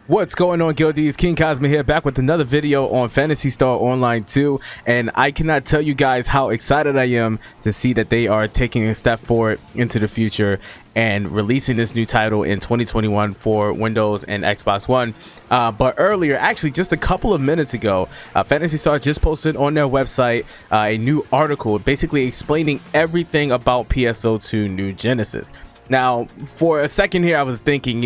What's going on, Guildies? King Cosmo here, back with another video on Phantasy Star Online 2, and I cannot tell you guys how excited I am to see that they are taking a step forward into the future and releasing this new title in 2021 for Windows and Xbox One. But earlier, actually just a couple of minutes ago, Phantasy Star just posted on their website a new article basically explaining everything about PSO2 New Genesis. Now, for a second here, I was thinking,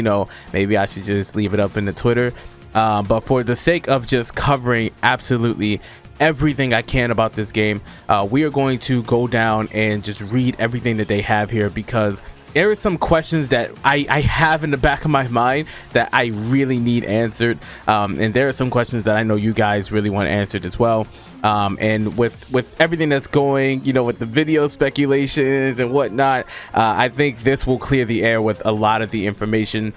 maybe I should just leave it up in the Twitter. But for the sake of just covering absolutely everything I can about this game, we are going to go down and just read everything that they have here, because there are some questions that I have in the back of my mind that I really need answered. And there are some questions that I know you guys really want answered as well. And with everything that's going, with the video speculations and whatnot, I think this will clear the air with a lot of the information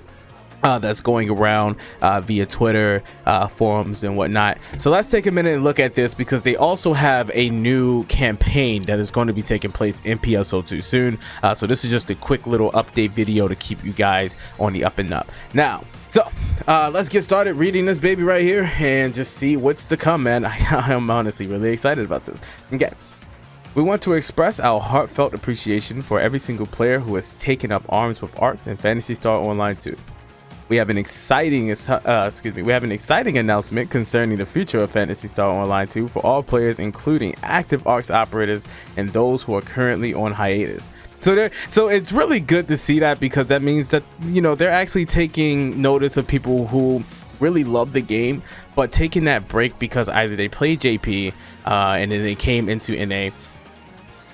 that's going around via Twitter, forums and whatnot. So let's take a minute and look at this, because they also have a new campaign that is going to be taking place in PSO2 soon. So this is just a quick little update video to keep you guys on the up and up. Now, so let's get started reading this baby right here and just see what's to come, man. I'm honestly really excited about this. Okay. We want to express our heartfelt appreciation for every single player who has taken up arms with ARX and Phantasy Star Online 2. We have an exciting announcement concerning the future of Phantasy Star Online 2 for all players, including active ARX operators and those who are currently on hiatus. So it's really good to see that, because that means that they're actually taking notice of people who really love the game but taking that break because either they played JP and then they came into NA,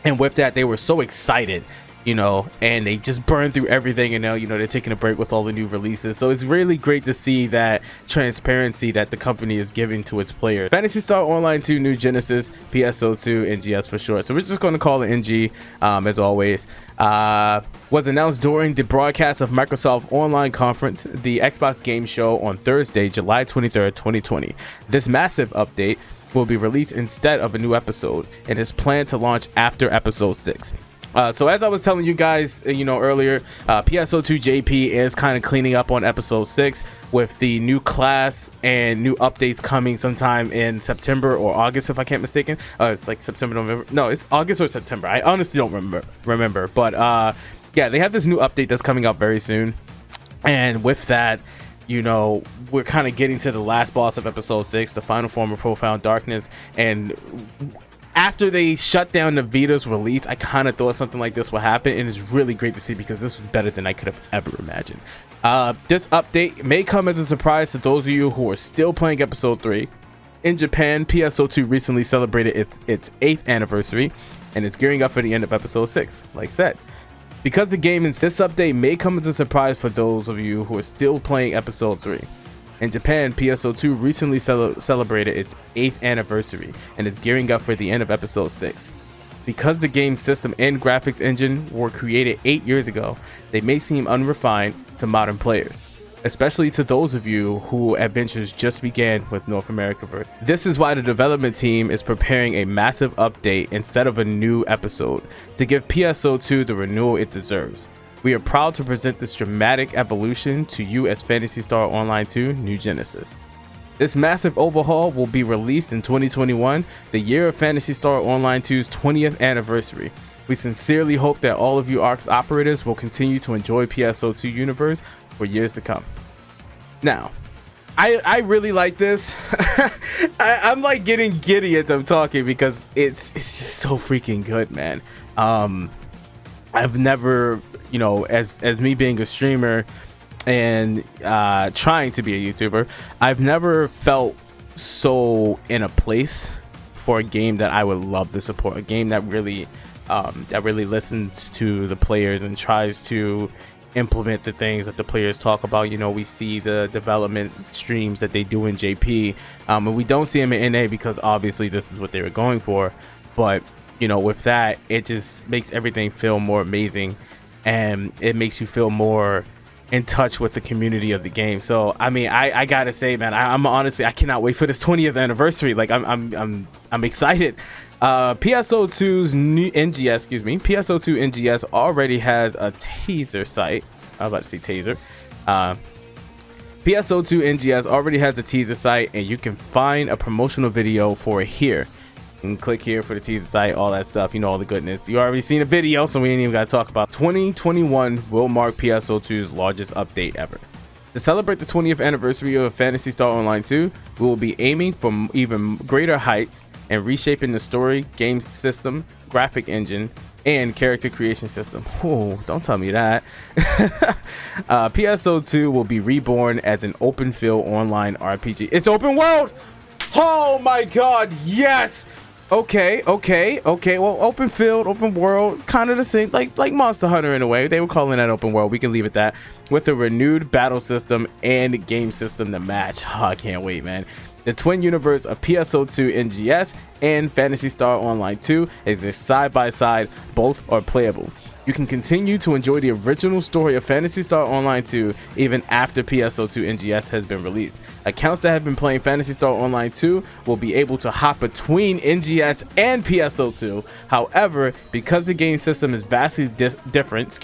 and with that they were so excited, and they just burned through everything, and now they're taking a break with all the new releases. So it's really great to see that transparency that the company is giving to its players. Phantasy Star Online 2 New Genesis, PSO2 NGS for short, so we're just going to call it NG as always, was announced during the broadcast of Microsoft Online Conference, the Xbox Game Show, on Thursday, July 23rd, 2020. This massive update will be released instead of a new episode and is planned to launch after episode 6. So as I was telling you guys, earlier, PSO2 JP is kind of cleaning up on episode 6 with the new class and new updates coming sometime in September or August, if I can't mistaken. It's like September, November. No, it's August or September. I honestly don't remember. But yeah, they have this new update that's coming out very soon. And with that, we're kind of getting to the last boss of episode 6, the final form of Profound Darkness. And after they shut down the Vita's release, I kind of thought something like this would happen, and it's really great to see, because this was better than I could have ever imagined. This update may come as a surprise to those of you who are still playing episode 3. In Japan, PSO2 recently celebrated its 8th anniversary and is gearing up for the end of episode 6, like said. Because the game in this update may come as a surprise for those of you who are still playing episode 3. In Japan, PSO2 recently celebrated its 8th anniversary and is gearing up for the end of episode 6. Because the game's system and graphics engine were created 8 years ago, they may seem unrefined to modern players, especially to those of you who adventures just began with North America version. This is why the development team is preparing a massive update instead of a new episode, to give PSO2 the renewal it deserves. We are proud to present this dramatic evolution to you as Phantasy Star Online 2 New Genesis. This massive overhaul will be released in 2021, the year of Phantasy Star Online 2's 20th anniversary. We sincerely hope that all of you ARX operators will continue to enjoy PSO2 universe for years to come. Now, I really like this. I'm like getting giddy as I'm talking, because it's just so freaking good, man. I've never, as me being a streamer and trying to be a YouTuber, I've never felt so in a place for a game that I would love to support. A game that really listens to the players and tries to implement the things that the players talk about. We see the development streams that they do in JP, and we don't see them in NA because obviously this is what they were going for. But with that, it just makes everything feel more amazing, and it makes you feel more in touch with the community of the game. So I mean, I gotta say, man, I'm honestly, I cannot wait for this 20th anniversary. Like I'm excited. PSO2's new NGS, PSO2 NGS already has a taser site. I was about to say taser. PSO2 NGS already has a teaser site, and you can find a promotional video for it here. You can click here for the teaser site, all that stuff, you know, all the goodness. You already seen a video, so we ain't even got to talk about. 2021 will mark PSO2's largest update ever. To celebrate the 20th anniversary of Phantasy Star Online 2, we will be aiming for even greater heights and reshaping the story, game system, graphic engine, and character creation system. Oh, don't tell me that. PSO2 will be reborn as an open field online RPG. It's open world. Oh my god, yes. Okay. Well, open field, open world, kind of the same, like Monster Hunter in a way. They were calling that open world. We can leave it that, with a renewed battle system and game system to match. Oh, I can't wait, man. The twin universe of PSO2 NGS and Phantasy Star Online 2 exist side by side. Both are playable. You can continue to enjoy the original story of Phantasy Star Online 2 even after PSO2 NGS has been released. Accounts that have been playing Phantasy Star Online 2 will be able to hop between NGS and PSO2. However, because the game system is vastly different,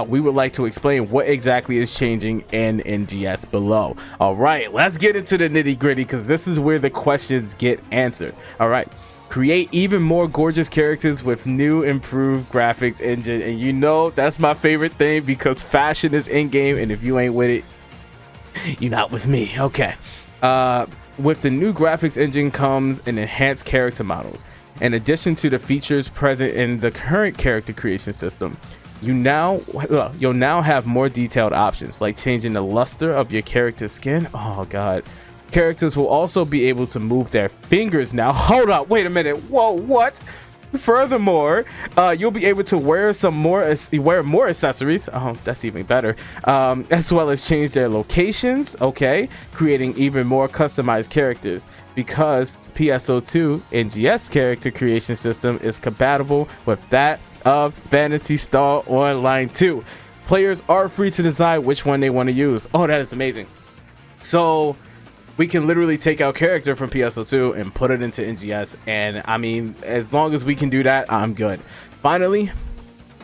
we would like to explain what exactly is changing in NGS below. All right, let's get into the nitty gritty, because this is where the questions get answered. All right. Create even more gorgeous characters with new improved graphics engine, and you know that's my favorite thing, because fashion is in game, and if you ain't with it, you're not with me. Okay. With the new graphics engine comes an enhanced character models. In addition to the features present in the current character creation system, you'll now have more detailed options, like changing the luster of your character's skin. Oh god. Characters will also be able to move their fingers now. Hold up, wait a minute. Whoa, what? Furthermore, you'll be able to wear more accessories. Oh, that's even better. As well as change their locations. Okay, creating even more customized characters, because PSO2 NGS character creation system is compatible with that of Phantasy Star Online 2. Players are free to decide which one they want to use. Oh, that is amazing. So we can literally take our character from PSO2 and put it into NGS, and I mean, as long as we can do that, I'm good. Finally,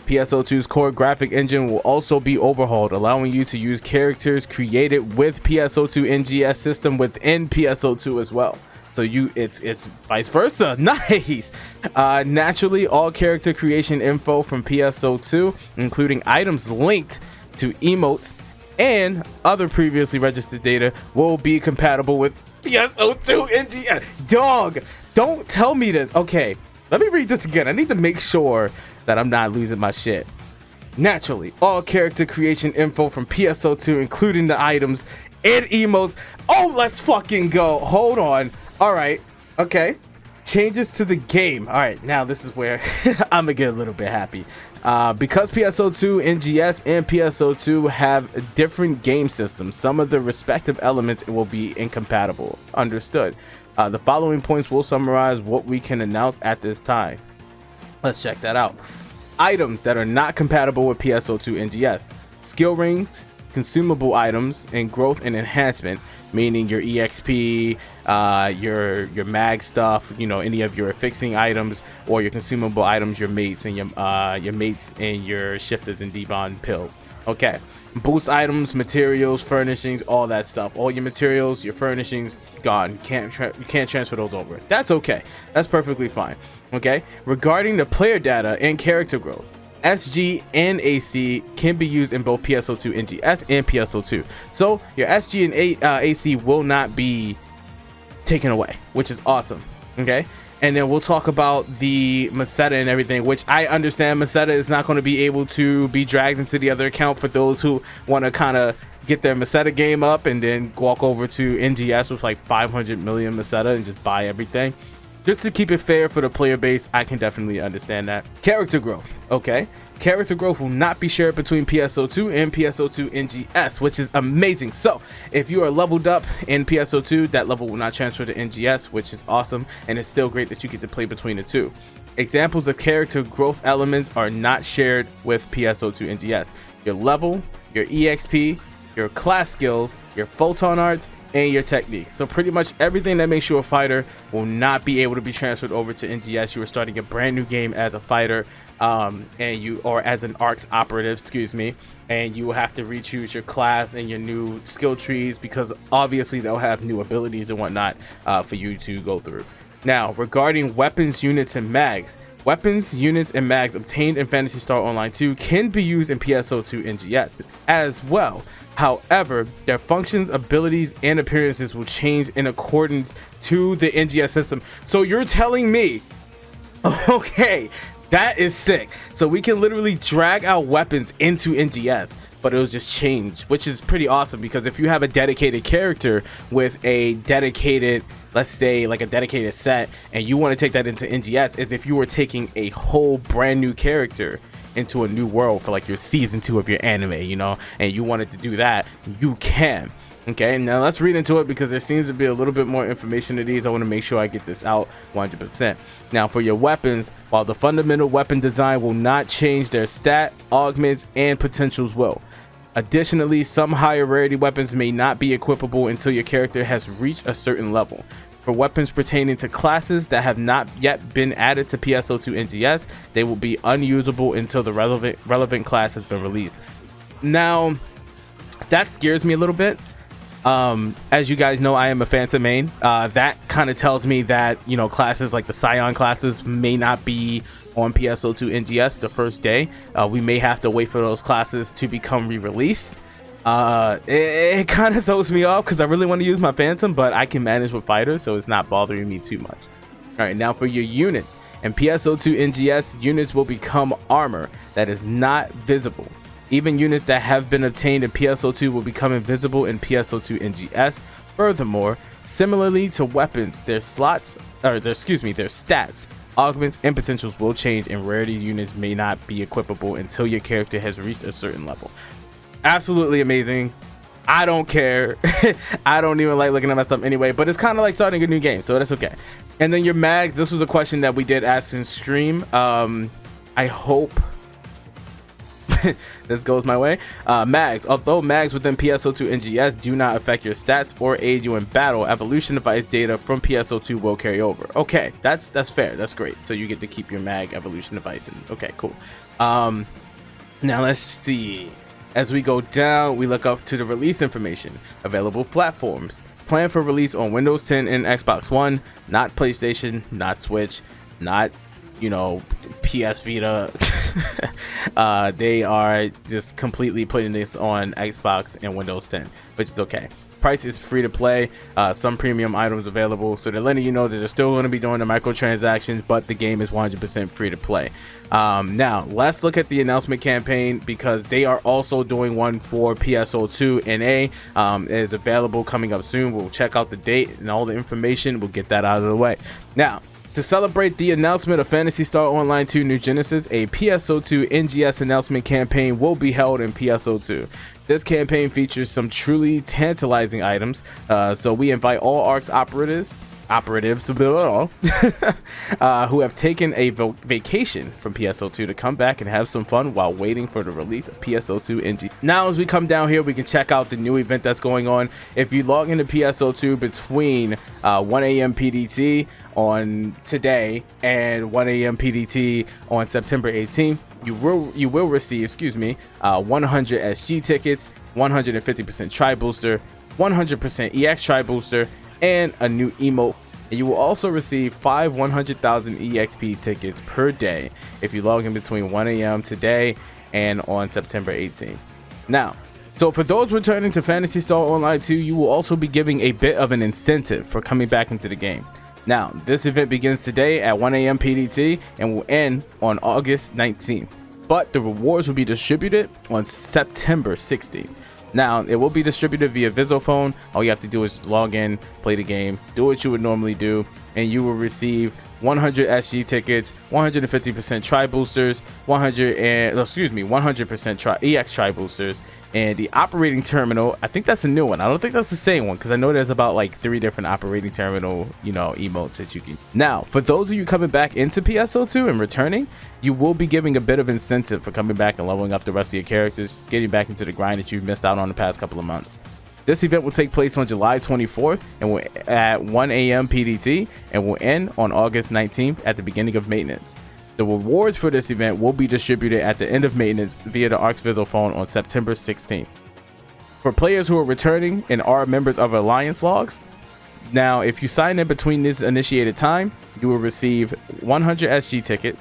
PSO2's core graphic engine will also be overhauled, allowing you to use characters created with PSO2 NGS system within PSO2 as well. So it's vice versa. Nice. Naturally, all character creation info from PSO2, including items linked to emotes and other previously registered data, will be compatible with PSO2 NGS. Dog, don't tell me this. Okay, let me read this again. I need to make sure that I'm not losing my shit. Naturally, all character creation info from PSO2, including the items and emotes. Oh, let's fucking go. Hold on. All right. Okay. Changes to the game. All right, now this is where I'm gonna get a little bit happy. Because PSO2 NGS and PSO2 have different game systems, some of the respective elements will be incompatible. Understood. The following points will summarize what we can announce at this time. Let's check that out. Items that are not compatible with PSO2 NGS: skill rings, consumable items, and growth and enhancement, meaning your EXP, your mag stuff, you know, any of your fixing items, or your consumable items, your mates and your shifters and debond pills. Okay, boost items, materials, furnishings, all that stuff. All your materials, your furnishings gone. You can't transfer those over. That's okay. That's perfectly fine. Okay, regarding the player data and character growth, SG and AC can be used in both PSO2 NGS and PSO2. So your SG and AC will not be taken away, which is awesome. Okay, and then we'll talk about the Meseta and everything, which I understand Meseta is not going to be able to be dragged into the other account for those who want to kind of get their Meseta game up and then walk over to NGS with like 500 million Meseta and just buy everything. Just to keep it fair for the player base, I can definitely understand that. Character growth. Okay, character growth will not be shared between PSO2 and PSO2 NGS, which is amazing. So if you are leveled up in PSO2, that level will not transfer to NGS, which is awesome, and it's still great that you get to play between the two. Examples of character growth elements are not shared with PSO2 NGS: your level, your EXP, your class skills, your photon arts, and your techniques. So pretty much everything that makes you a fighter will not be able to be transferred over to NGS. You are starting a brand new game as a fighter, or as an ARCS operative, excuse me, and you will have to re-choose your class and your new skill trees, because obviously they'll have new abilities and whatnot for you to go through. Now, regarding weapons, units, and mags. Weapons, units, and mags obtained in Phantasy Star Online 2 can be used in PSO2 NGS as well. However, their functions, abilities, and appearances will change in accordance to the NGS system. So you're telling me, okay, that is sick. So we can literally drag our weapons into NGS, but it'll just change, which is pretty awesome, because if you have a dedicated character with a dedicated, let's say like a dedicated set, and you want to take that into NGS, as if you were taking a whole brand new character into a new world for like your season 2 of your anime, you know, and you wanted to do that, you can. Okay, now let's read into it, because there seems to be a little bit more information to these. I want to make sure I get this out 100%. Now, for your weapons, while the fundamental weapon design will not change, their stat, augments, and potentials will. Additionally, some higher rarity weapons may not be equipable until your character has reached a certain level. For weapons pertaining to classes that have not yet been added to PSO2 NGS, they will be unusable until the relevant class has been released. Now, that scares me a little bit. As you guys know, I am a Phantom main. That kind of tells me that, you know, classes like the Scion classes may not be on PSO2 NGS the first day. We may have to wait for those classes to become re-released. It kind of throws me off, because I really want to use my Phantom, but I can manage with fighters, so it's not bothering me too much. All right, now for your units. In PSO2 NGS, units will become armor that is not visible. Even units that have been obtained in PSO2 will become invisible in PSO2 NGS. Furthermore, similarly to weapons, their stats, augments, and potentials will change, and rarity units may not be equipable until your character has reached a certain level. Absolutely amazing. I don't care. I don't even like looking at my stuff anyway, but it's kind of like starting a new game, so that's okay. And then your mags, this was a question that we did ask in stream. I hope this goes my way. Mags, although mags within PSO2 NGS do not affect your stats or aid you in battle, evolution device data from PSO2 will carry over. Okay, that's fair. That's great. So you get to keep your mag evolution device. Okay, cool. Now let's see. As we go down, we look up to the release information. Available platforms. Planned for release on Windows 10 and Xbox One, not PlayStation, not Switch, not, you know, PS Vita. They are just completely putting this on Xbox and Windows 10, which is okay. Price is free to play. Some premium items available, so they're letting you know that they're still going to be doing the microtransactions, but the game is 100% free to play. Now let's look at the announcement campaign, because they are also doing one for PSO2 NA. It is available coming up soon. We'll check out the date and all the information. We'll get that out of the way. Now, to celebrate the announcement of Phantasy Star Online 2 New Genesis, a PSO2 NGS announcement campaign will be held in PSO2. This campaign features some truly tantalizing items, so we invite all ARCS operatives who have taken a vacation from PSO2 to come back and have some fun while waiting for the release of PSO2 NG. Now, as we come down here, we can check out the new event that's going on. If you log into PSO2 between 1 a.m. PDT on today and 1 a.m. PDT on September 18th, you will receive, 100 SG tickets, 150% Tri Booster, 100% EX Tri Booster, and a new emote. And you will also receive 5 100,000 EXP tickets per day if you log in between 1 a.m. today and on September 18th. Now, so for those returning to Phantasy Star Online 2, you will also be giving a bit of an incentive for coming back into the game. Now, this event begins today at 1 a.m. PDT and will end on August 19th, but the rewards will be distributed on September 16th. Now, it will be distributed via Visophone. All you have to do is log in, play the game, do what you would normally do, and you will receive 100 SG tickets, 150% Tri Boosters, 100% EX Tri Boosters, and the operating terminal. I think that's a new one. I don't think that's the same one, because I know there's about like 3 different operating terminal, emotes that you can. Now, for those of you coming back into PSO2 and returning, you will be giving a bit of incentive for coming back and leveling up the rest of your characters, getting back into the grind that you've missed out on the past couple of months. This event will take place on July 24th and will at 1 a.m. PDT and will end on August 19th at the beginning of maintenance. The rewards for this event will be distributed at the end of maintenance via the Arx Visual phone on September 16th. For players who are returning and are members of Alliance Logs, now if you sign in between this initiated time, you will receive 100 SG ticket,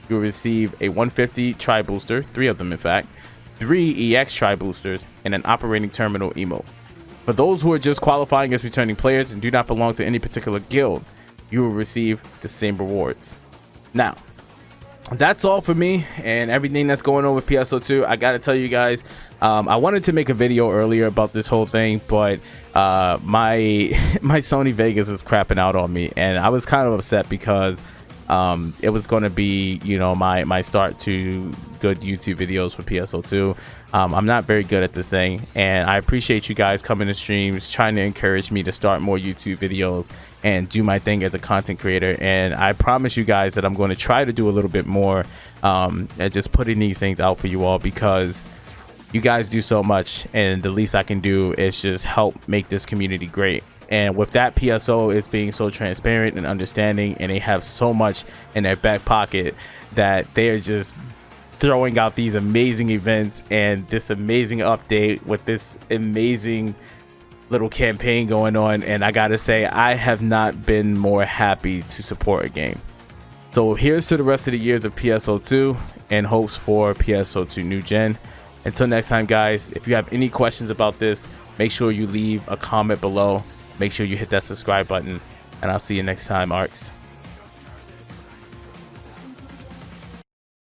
you will receive a 150 tri booster, 3 of them in fact, 3 EX tri boosters, and an operating terminal emote. For those who are just qualifying as returning players and do not belong to any particular guild, you will receive the same rewards. Now, that's all for me and everything that's going on with PSO2. I gotta tell you guys, I wanted to make a video earlier about this whole thing, but my Sony Vegas is crapping out on me, and I was kind of upset because it was going to be, you know, my start to good YouTube videos for PSO2. I'm not very good at this thing, and I appreciate you guys coming to streams, trying to encourage me to start more YouTube videos and do my thing as a content creator. And I promise you guys that I'm going to try to do a little bit more at just putting these things out for you all, because you guys do so much, and the least I can do is just help make this community great. And with that, PSO is being so transparent and understanding, and they have so much in their back pocket that they are just throwing out these amazing events and this amazing update with this amazing little campaign going on. And I gotta say, I have not been more happy to support a game. So here's to the rest of the years of PSO2 and hopes for PSO2 New Gen. Until next time, guys, if you have any questions about this, make sure you leave a comment below. Make sure you hit that subscribe button, and I'll see you next time, Arx.